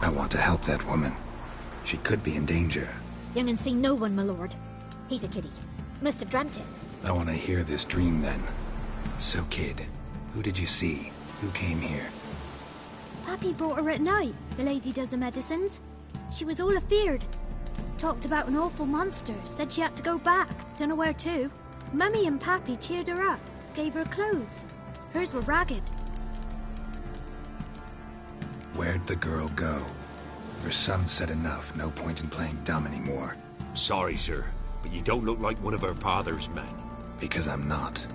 I want to help that woman. She could be in danger. Young and seen no one, my lord. He's a kiddie. Must have dreamt it. I want to hear this dream then. So, kid, who did you see? Who came here? Pappy brought her at night. The lady does the medicines. She was all afeared. Talked about an awful monster. Said she had to go back. Don't know where to. Mummy and Pappy cheered her up. Gave her clothes. Hers were ragged. Where'd the girl go? Her son said enough. No point in playing dumb anymore. Sorry, sir, but you don't look like one of her father's men. Because I'm not.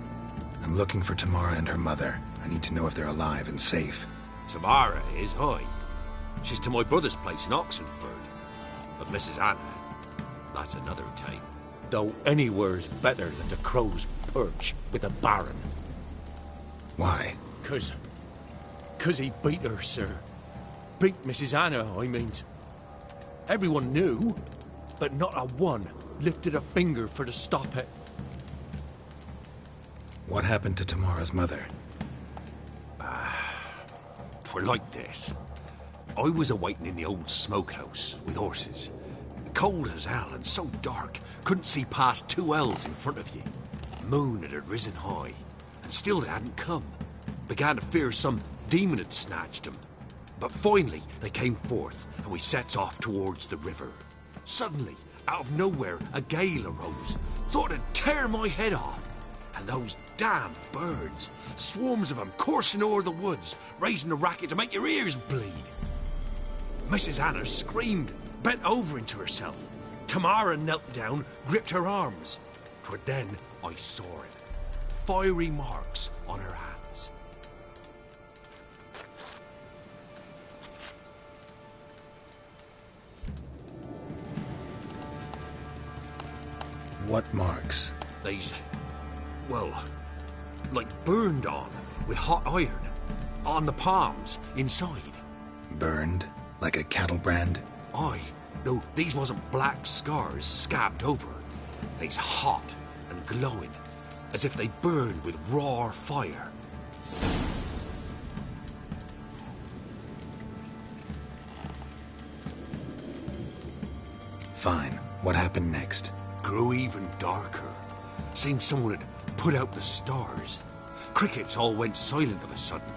I'm looking for Tamara and her mother. I need to know if they're alive and safe. Tamara is, aye. She's to my brother's place in Oxenford. But Mrs. Anna, that's another tale. Though anywhere's better than the crow's perch with the Baron. Why? 'Cause he beat her, sir. Beat Mrs. Anna, I means. Everyone knew, but not a one lifted a finger for to stop it. What happened to Tamara's mother? Twere like this. I was awaiting in the old smokehouse with horses. Cold as hell and so dark, couldn't see past 2 ells in front of you. Moon had risen high, and still they hadn't come. Began to fear some demon had snatched them. But finally they came forth, and we sets off towards the river. Suddenly, out of nowhere, a gale arose. Thought it'd tear my head off. And those damn birds, swarms of them coursing o'er the woods, raising a racket to make your ears bleed. Mrs. Anna screamed, bent over into herself. Tamara knelt down, gripped her arms. 'Twere then I saw it. Fiery marks on her hands. What marks? These, well, like burned on with hot iron. On the palms, inside. Burned? Like a cattle brand? Aye, though these wasn't black scars scabbed over. They's hot and glowing, as if they burned with raw fire. Fine. What happened next? Grew even darker. Seemed someone had put out the stars. Crickets all went silent of a sudden,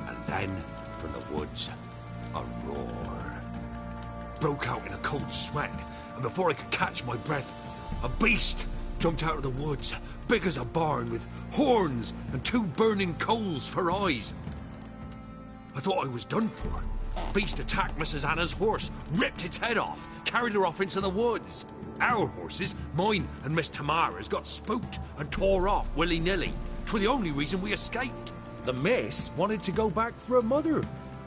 and then, from the woods, a roar. Broke out in a cold sweat, and before I could catch my breath, a beast jumped out of the woods, big as a barn, with horns and 2 burning coals for eyes. I thought I was done for. Beast attacked Mrs. Anna's horse, ripped its head off, carried her off into the woods. Our horses, mine and Miss Tamara's, got spooked and tore off willy-nilly. 'Twere the only reason we escaped. The miss wanted to go back for her mother,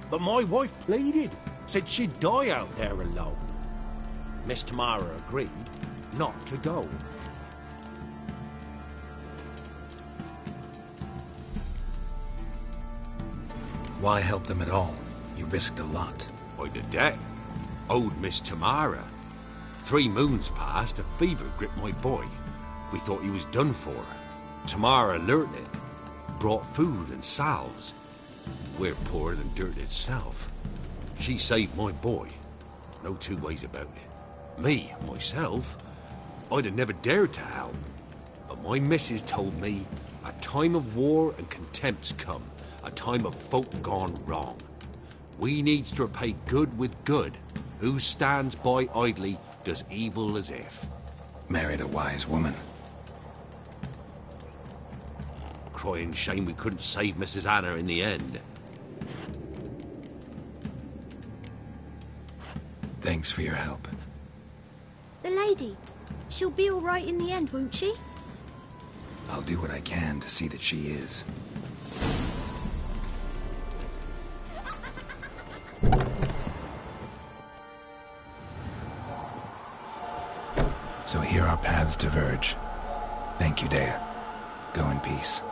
but my wife pleaded, said she'd die out there alone. Miss Tamara agreed not to go. Why help them at all? You risked a lot. By the debt, owed Miss Tamara. 3 moons passed, a fever gripped my boy. We thought he was done for. Tamara learnt it, brought food and salves. We're poorer than dirt itself. She saved my boy. No 2 ways about it. Me, myself, I'd have never dared to help. But my missus told me a time of war and contempt's come, a time of folk gone wrong. We needs to repay good with good. Who stands by idly does evil as if. Married a wise woman. Crying shame we couldn't save Mrs. Anna in the end. Thanks for your help. The lady. She'll be all right in the end, won't she? I'll do what I can to see that she is. So here our paths diverge. Thank you, Dea. Go in peace.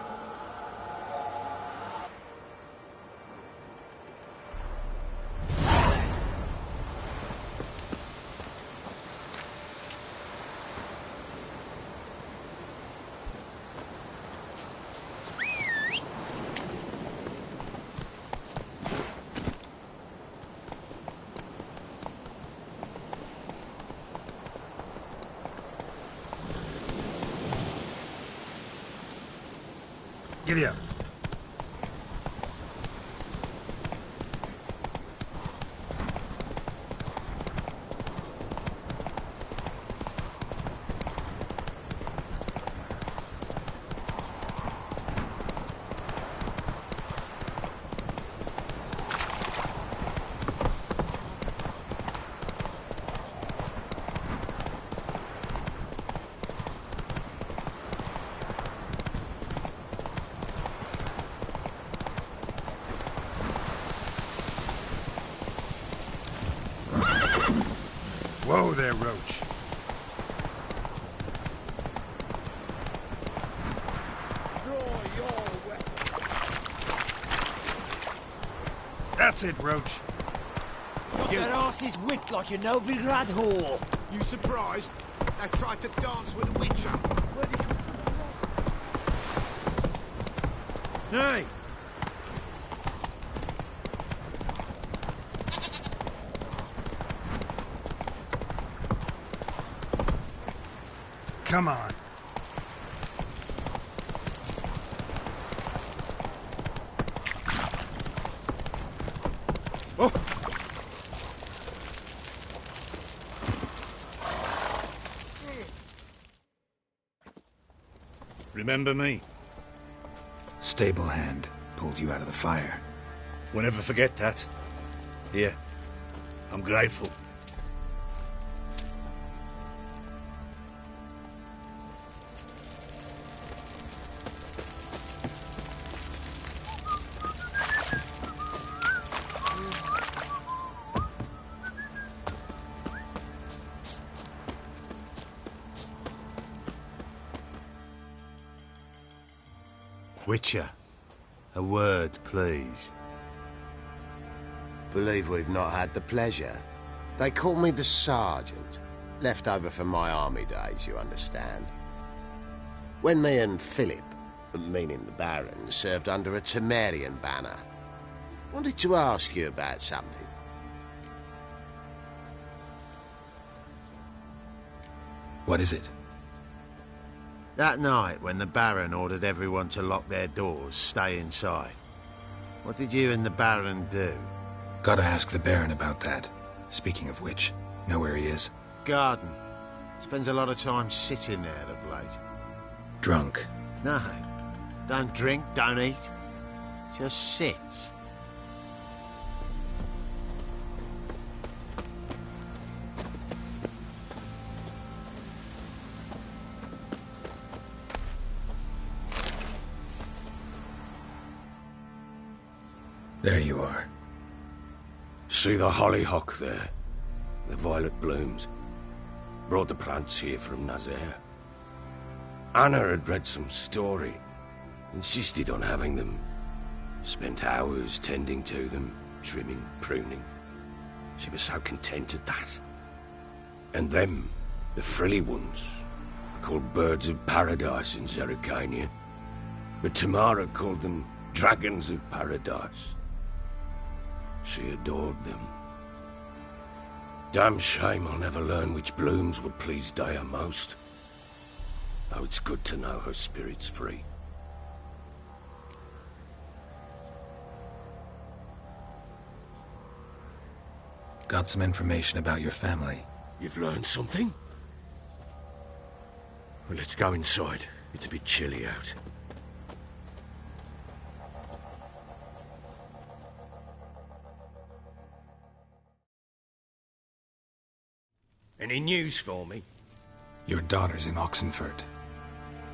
Giddy up. Whoa there, Roach. That's it, Roach. Your ass is whipped like a Novigrad whore. You surprised? I tried to dance with a witcher. Where did you... Hey! Come on. Oh! Remember me? Stable hand pulled you out of the fire. We'll never forget that. Here, I'm grateful. Witcher, a word, please. Believe we've not had the pleasure. They call me the Sergeant. Left over from my army days, you understand. When me and Philip, meaning the Baron, served under a Temerian banner, wanted to ask you about something. What is it? That night, when the Baron ordered everyone to lock their doors, stay inside, what did you and the Baron do? Gotta ask the Baron about that. Speaking of which, know where he is? Garden. Spends a lot of time sitting there of late. Drunk. No. Don't drink, don't eat. Just sits. There you are. See the hollyhock there? The violet blooms. Brought the plants here from Nazaire. Anna had read some story. Insisted on having them. Spent hours tending to them, trimming, pruning. She was so content at that. And them, the frilly ones, called birds of paradise in Zerrikania. But Tamara called them dragons of paradise. She adored them. Damn shame I'll never learn which blooms would please Dea most. Though it's good to know her spirit's free. Got some information about your family. You've learned something? Well, let's go inside. It's a bit chilly out. Any news for me? Your daughter's in Oxenford.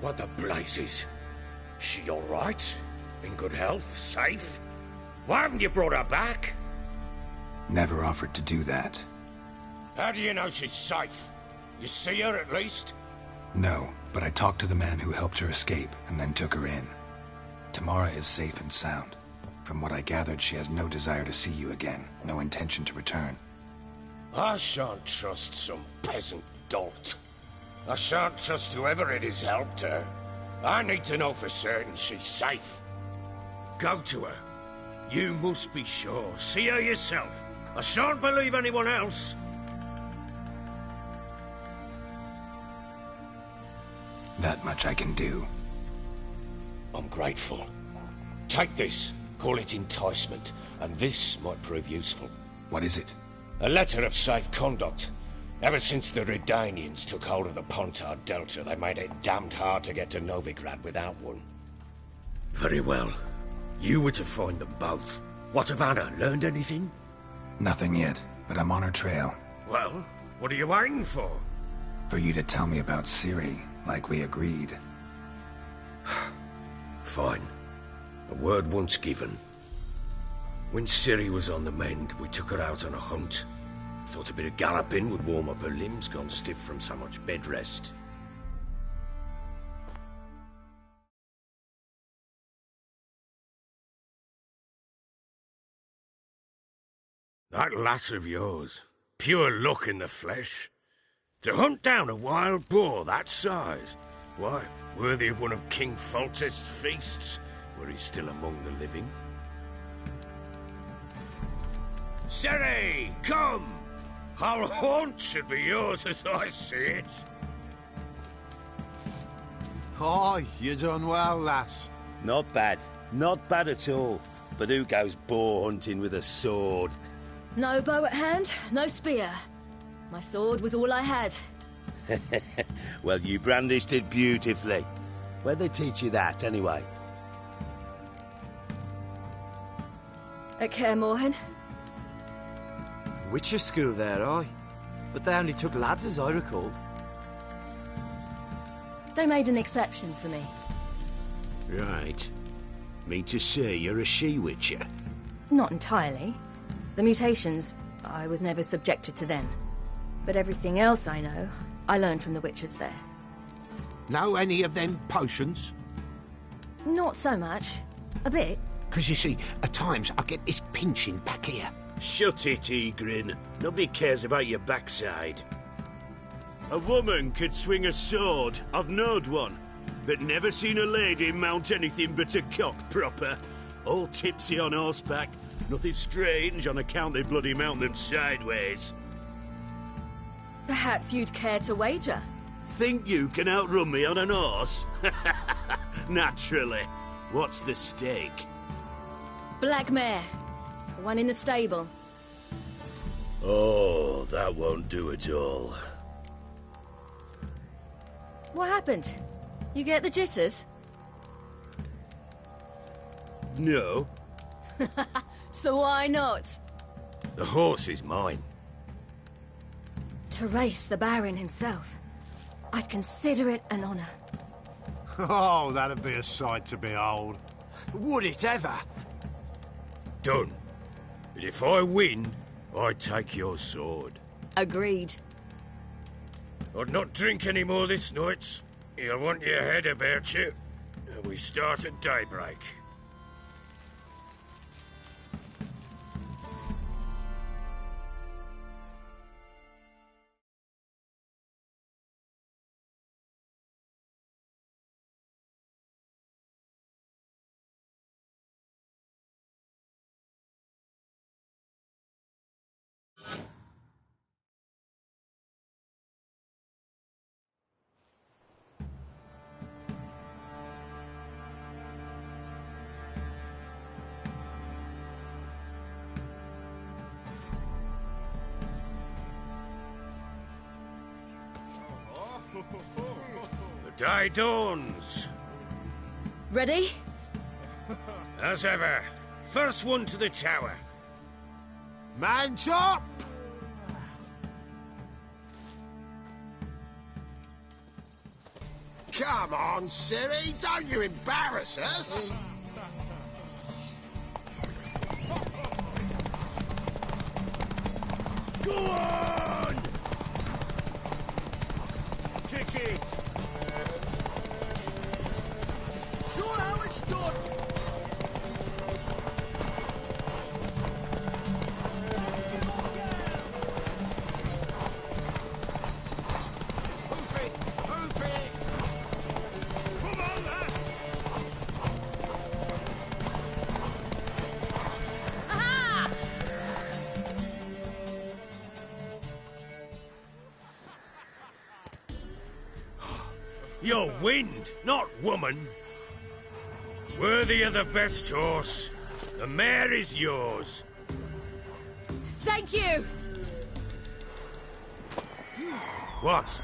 What the blazes? She all right? In good health? Safe? Why haven't you brought her back? Never offered to do that. How do you know she's safe? You see her at least? No, but I talked to the man who helped her escape and then took her in. Tamara is safe and sound. From what I gathered, she has no desire to see you again, no intention to return. I shan't trust some peasant dolt. I shan't trust whoever it is helped her. I need to know for certain she's safe. Go to her. You must be sure. See her yourself. I shan't believe anyone else. That much I can do. I'm grateful. Take this, call it enticement, and this might prove useful. What is it? A letter of safe conduct. Ever since the Redanians took hold of the Pontard Delta, they made it damned hard to get to Novigrad without one. Very well. You were to find them both. What of Anna? Learned anything? Nothing yet, but I'm on her trail. Well, what are you waiting for? For you to tell me about Ciri, like we agreed. Fine. A word once given. When Ciri was on the mend, we took her out on a hunt. Thought a bit of galloping would warm up her limbs, gone stiff from so much bed rest. That lass of yours, pure luck in the flesh. To hunt down a wild boar that size, why, worthy of one of King Foltest's feasts, were he still among the living. Ciri, come! Our haunt should be yours as I see it. Oh, you done well, lass. Not bad. Not bad at all. But who goes boar hunting with a sword? No bow at hand, no spear. My sword was all I had. Well, you brandished it beautifully. Where'd they teach you that, anyway? At Kaer Morhen. Witcher school there, aye. But they only took lads, as I recall. They made an exception for me. Right. Mean to say you're a she-witcher? Not entirely. The mutations, I was never subjected to them. But everything else I know, I learned from the witches there. Know any of them potions? Not so much. A bit. Because you see, at times I get this pinching back here. Shut it, Egrin. Nobody cares about your backside. A woman could swing a sword. I've knowed one. But never seen a lady mount anything but a cock proper. All tipsy on horseback. Nothing strange on account they bloody mount them sideways. Perhaps you'd care to wager? Think you can outrun me on an horse? Naturally. What's the stake? Black mare. The one in the stable. Oh, that won't do at all. What happened? You get the jitters? No. So why not? The horse is mine. To race the Baron himself. I'd consider it an honor. Oh, that'd be a sight to behold. Would it ever? Done. But if I win, I take your sword. Agreed. I'd not drink any more this night. You'll want your head about you. We start at daybreak. The day dawns. Ready? As ever. First one to the tower. Man chop! Come on, Ciri, don't you embarrass us! Go on! Kick it! Show how it's done! You're wind, not woman. Worthy of the best horse. The mare is yours. Thank you! What?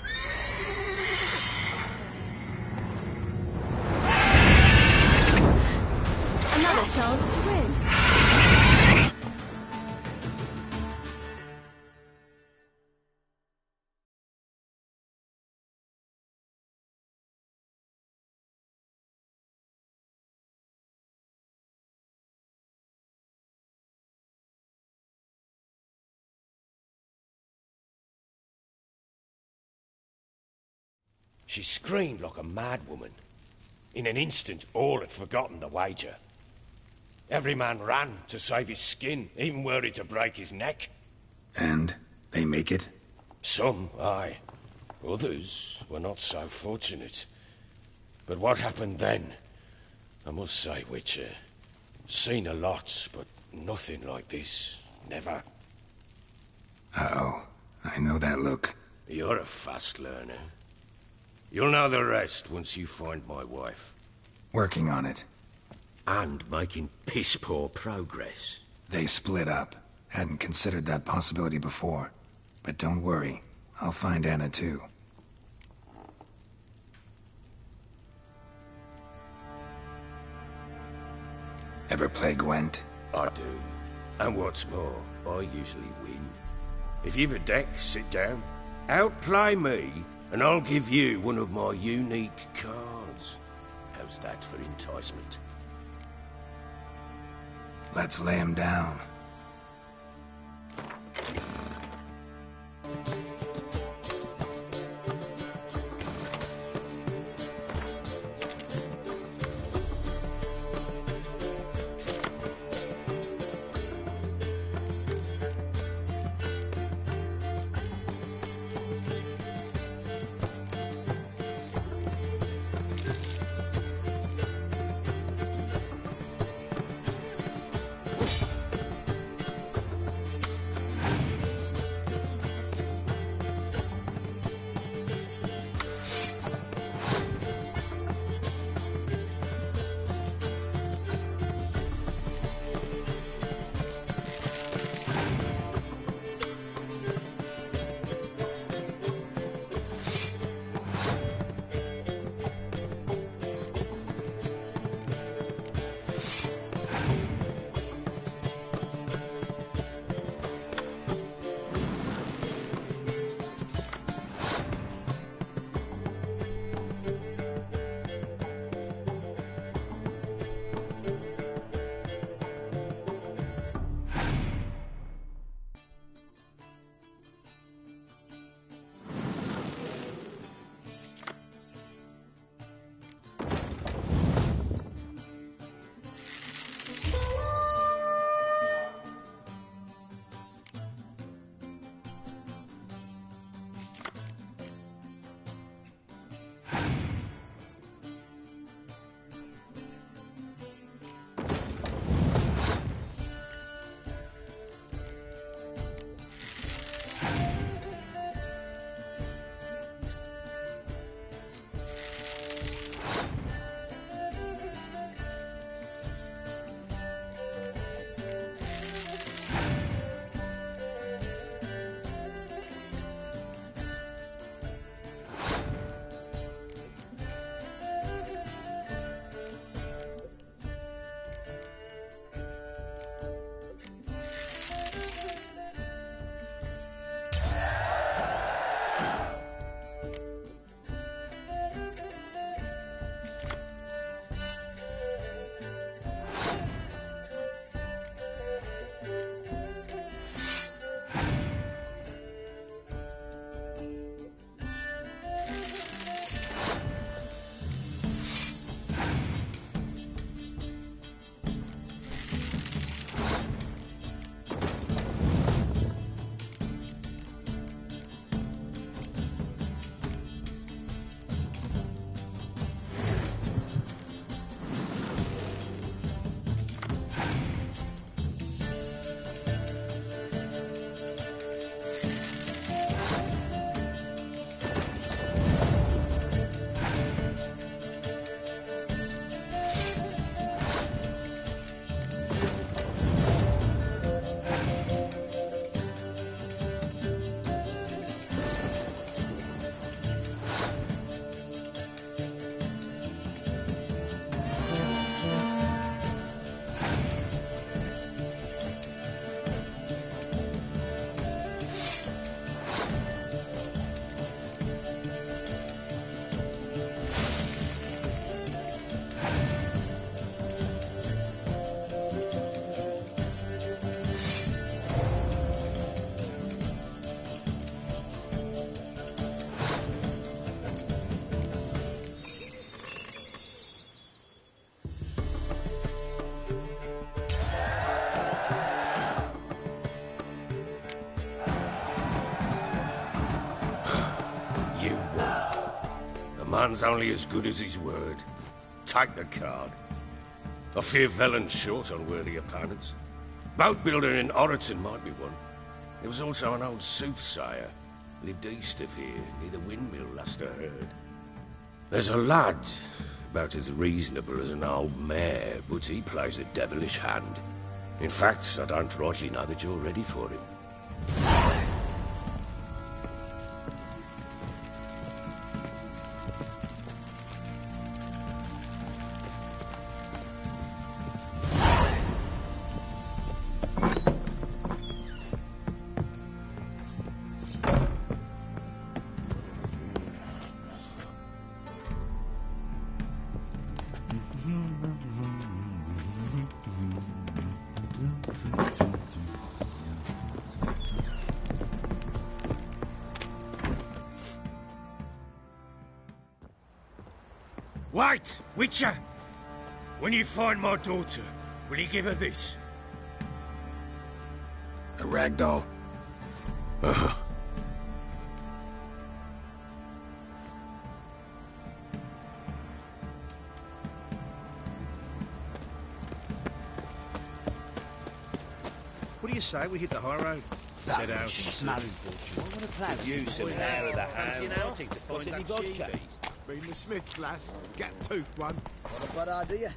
Another chance to win. She screamed like a mad woman. In an instant, all had forgotten the wager. Every man ran to save his skin, even were it to break his neck. And they make it? Some, aye. Others were not so fortunate. But what happened then? I must say, Witcher, seen a lot, but nothing like this. Never. Uh-oh. I know that look. You're a fast learner. You'll know the rest once you find my wife. Working on it. And making piss-poor progress. They split up. Hadn't considered that possibility before. But don't worry. I'll find Anna too. Ever play Gwent? I do. And what's more, I usually win. If you've a deck, sit down. Outplay me, and I'll give you one of my unique cards. How's that for enticement? Let's lay him down. man's only as good as his word. Take the card. I fear Velen's short on worthy opponents. Boat builder in Oroton might be one. There was also an old soothsayer. Lived east of here, near the windmill, last I heard. There's a lad, about as reasonable as an old mare, but he plays a devilish hand. In fact, I don't rightly know that you're ready for him. Wait, Witcher! When you find my daughter, will you give her this? A rag doll. Uh-huh. What do you say we hit the high road? Set out. Smelling fortune. I want to plan you some hair of the hand. Outing to find that vodka. Been the Smiths, lass. Gap-toothed one. What a bad idea.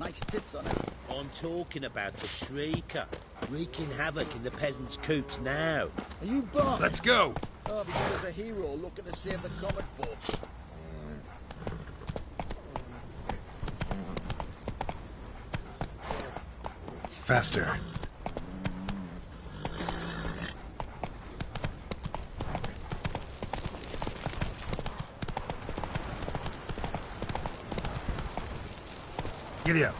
Nice tits on it. I'm talking about the Shrieker, wreaking havoc in the peasants' coops now. Are you Bark? Let's go! Oh, because there's a hero looking to save the common folk. Faster. Giddy up.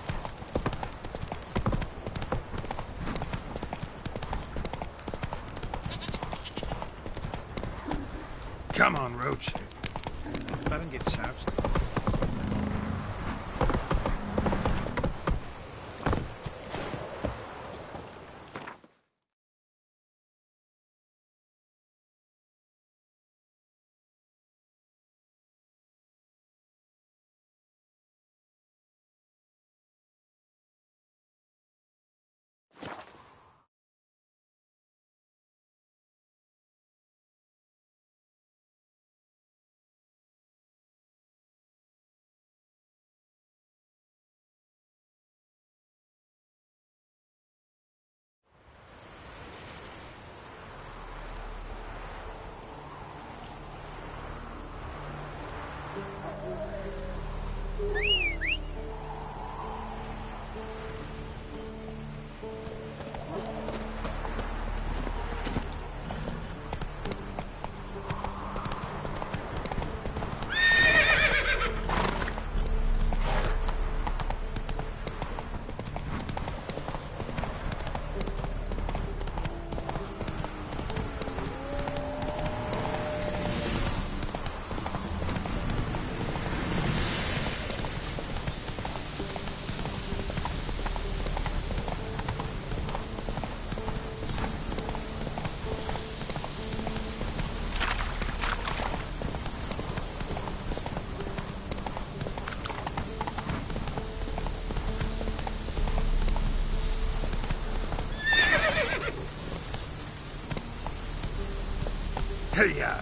Come on, Roach. Barón gets out. Hey-ya!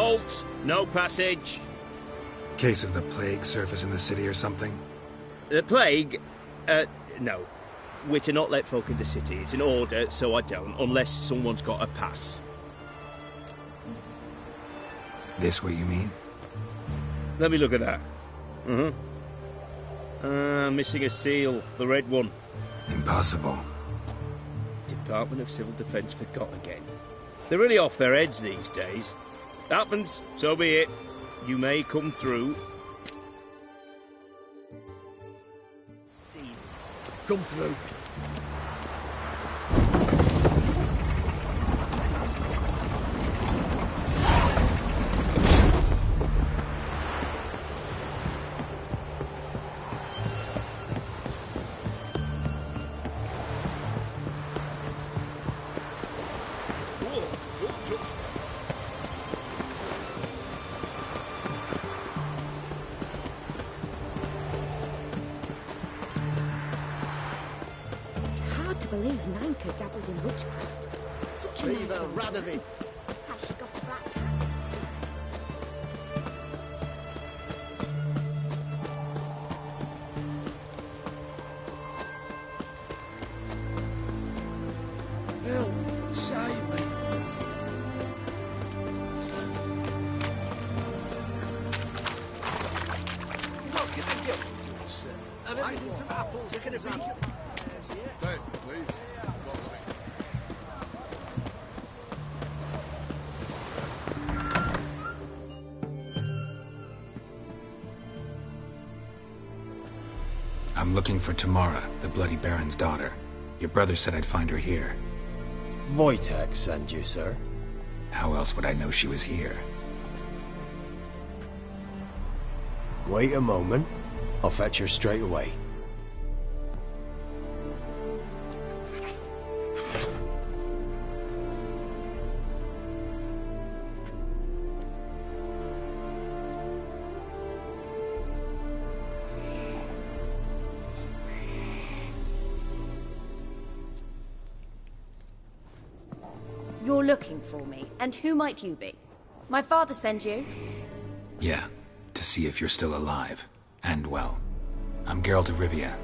Halt! No passage. Case of the plague surface in the city or something? The plague? No. We're to not let folk in the city. It's an order, so I don't, unless someone's got a pass. This what you mean? Let me look at that. Missing a seal. The red one. Impossible. Department of Civil Defence forgot again. They're really off their heads these days. Happens, so be it. You may come through. Steve, come through. Believe Nanka dabbled in witchcraft. Such a Leave nice her, one. rat of it. Has she got a black cat? Phil, save me. What can I get you, good sir? And everything from apples to example. Ben, please. I'm looking for Tamara, the Bloody Baron's daughter. Your brother said I'd find her here. Wojtek sent you, sir. How else would I know she was here? Wait a moment. I'll fetch her straight away. You're looking for me, and who might you be? My father sent you? Yeah, to see if you're still alive. And well. I'm Geralt of Rivia.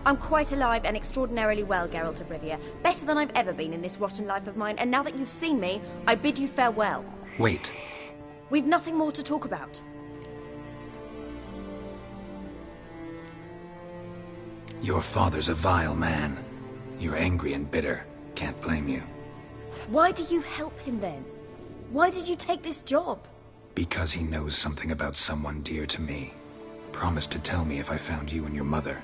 I'm quite alive and extraordinarily well, Geralt of Rivia. Better than I've ever been in this rotten life of mine, and now that you've seen me, I bid you farewell. Wait. We've nothing more to talk about. Your father's a vile man. You're angry and bitter. Can't blame you. Why do you help him then? Why did you take this job? Because he knows something about someone dear to me. Promised to tell me if I found you and your mother.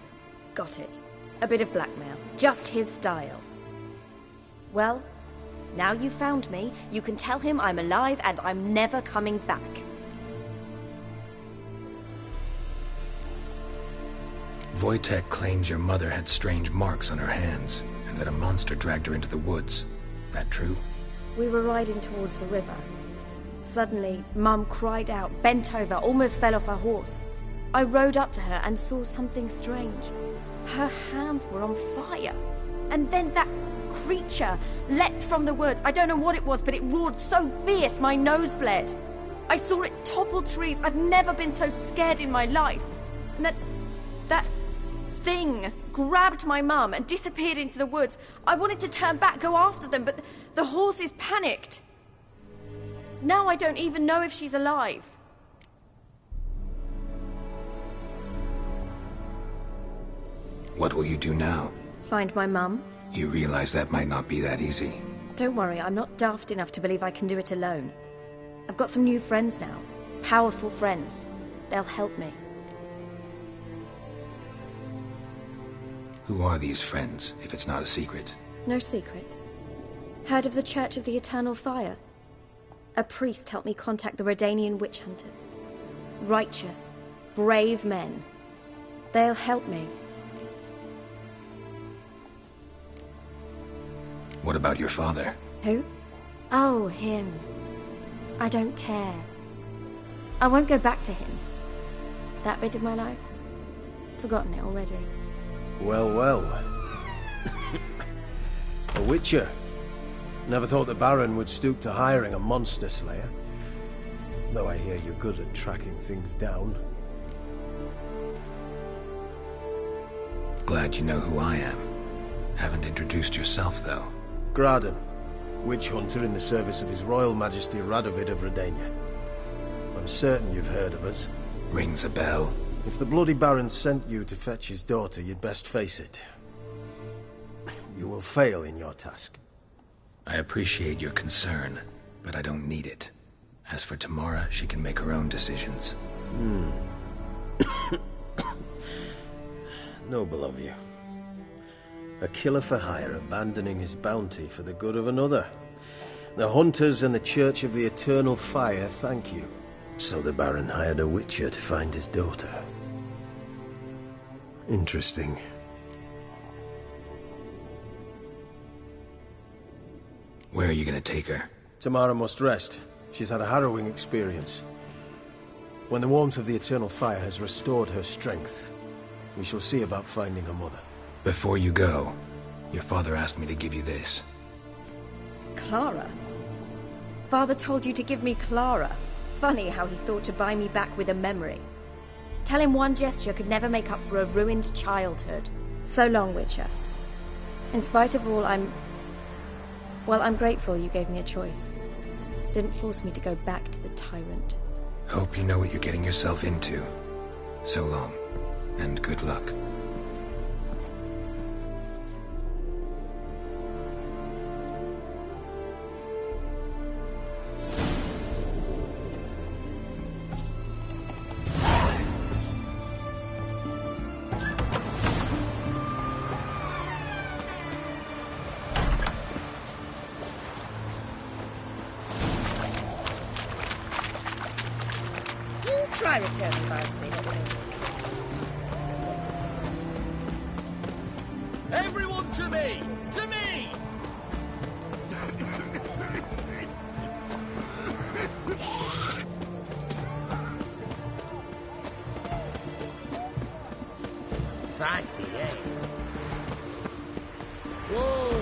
Got it. A bit of blackmail. Just his style. Well, now you've found me, you can tell him I'm alive and I'm never coming back. Wojtek claims your mother had strange marks on her hands, and that a monster dragged her into the woods. That true? We were riding towards the river. Suddenly, Mum cried out, bent over, almost fell off her horse. I rode up to her and saw something strange. Her hands were on fire. And then that creature leapt from the woods. I don't know what it was, but it roared so fierce my nose bled. I saw it topple trees. I've never been so scared in my life. And that thing grabbed my mum and disappeared into the woods. I wanted to turn back, go after them, but the horses panicked. Now I don't even know if she's alive. What will you do now? Find my mum. You realize that might not be that easy. Don't worry, I'm not daft enough to believe I can do it alone. I've got some new friends now. Powerful friends. They'll help me. Who are these friends, if it's not a secret? No secret. Heard of the Church of the Eternal Fire? A priest helped me contact the Redanian witch hunters. Righteous, brave men. They'll help me. What about your father? Who? Oh, him. I don't care. I won't go back to him. That bit of my life? Forgotten it already. Well, well. A witcher. Never thought the Baron would stoop to hiring a monster slayer. Though I hear you're good at tracking things down. Glad you know who I am. Haven't introduced yourself, though. Graden, witch hunter in the service of His Royal Majesty Radovid of Redania. I'm certain you've heard of us. Rings a bell. If the Bloody Baron sent you to fetch his daughter, you'd best face it. You will fail in your task. I appreciate your concern, but I don't need it. As for Tamara, she can make her own decisions. Noble of you. A killer for hire abandoning his bounty for the good of another. The hunters and the Church of the Eternal Fire thank you. So the Baron hired a witcher to find his daughter. Interesting. Where are you gonna take her? Tamara must rest. She's had a harrowing experience. When the warmth of the Eternal Fire has restored her strength, we shall see about finding her mother. Before you go, your father asked me to give you this. Clara? Father told you to give me Clara. Funny how he thought to buy me back with a memory. Tell him one gesture could never make up for a ruined childhood. So long, Witcher. In spite of all, I'm grateful you gave me a choice. Didn't force me to go back to the tyrant. Hope you know what you're getting yourself into. So long, and good luck. Try returning by sea. Everyone to me! To me! Feisty, eh? Whoa!